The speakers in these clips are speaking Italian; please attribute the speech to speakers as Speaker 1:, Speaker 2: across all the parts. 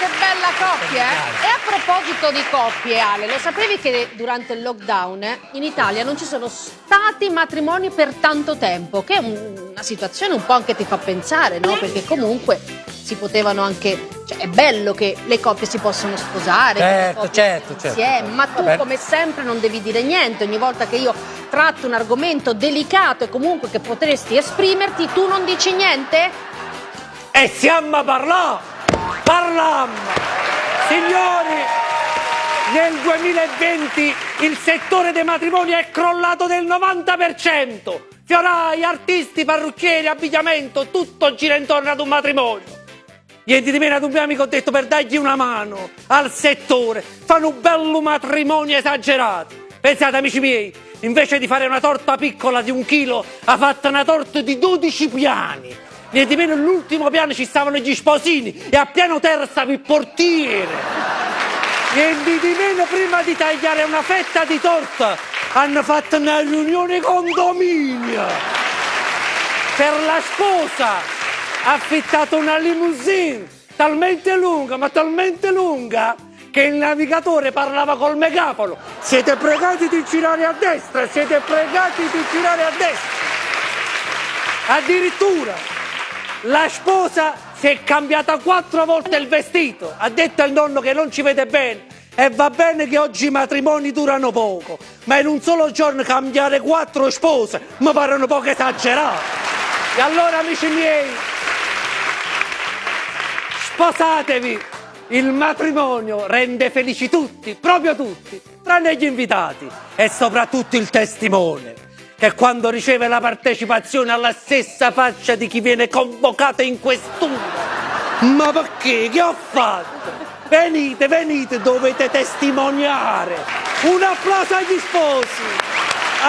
Speaker 1: che bella coppia, eh? E a proposito di coppie, Ale, lo sapevi che durante il lockdown in Italia non ci sono stati matrimoni per tanto tempo? Che è una situazione un po' anche ti fa pensare, no? Perché comunque si potevano anche... Cioè, è bello che le coppie si possono sposare.
Speaker 2: Certo.
Speaker 1: Ma tu, come sempre, non devi dire niente. Ogni volta che io tratto un argomento delicato e comunque che potresti esprimerti, tu non dici niente?
Speaker 2: E siamo a parlammo! Signori, nel 2020 il settore dei matrimoni è crollato del 90%. Fiorai, artisti, parrucchieri, abbigliamento, tutto gira intorno ad un matrimonio. Niente di meno ad un mio amico ho detto per dargli una mano al settore. Fanno un bello matrimonio esagerato. Pensate, amici miei, invece di fare una torta piccola di 1 chilo, ha fatto una torta di 12 piani. Niente di meno, all'ultimo piano ci stavano gli sposini e a piano terra stava il portiere. Niente di meno, prima di tagliare una fetta di torta, hanno fatto una riunione condominio. Per la sposa ha affittato una limousine talmente lunga, ma talmente lunga, che il navigatore parlava col megafono. Siete pregati di girare a destra, siete pregati di girare a destra. Addirittura la sposa si è cambiata 4 volte il vestito. Ha detto al nonno che non ci vede bene. E va bene che oggi i matrimoni durano poco, ma in un solo giorno cambiare 4 spose mi pare un po' esagerato. E allora, amici miei, sposatevi! Il matrimonio rende felici tutti, proprio tutti, tranne gli invitati e soprattutto il testimone, che quando riceve la partecipazione ha la stessa faccia di chi viene convocato in questura. Ma perché? Che ho fatto? Venite, dovete testimoniare. Un applauso agli sposi.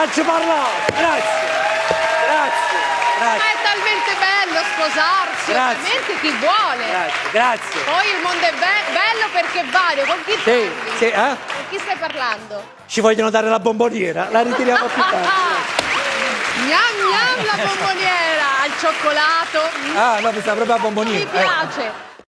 Speaker 2: Oggi parlato, grazie.
Speaker 1: Ma è talmente bello sposarsi, ovviamente chi vuole.
Speaker 2: Grazie.
Speaker 1: Poi il mondo è bello perché vario. Con chi parli? Con chi stai parlando?
Speaker 2: Ci vogliono dare la bomboniera, la ritiriamo più tardi.
Speaker 1: Gnam gnam la bomboniera al cioccolato.
Speaker 2: No, mi sta proprio a bomboniera.
Speaker 1: Mi piace.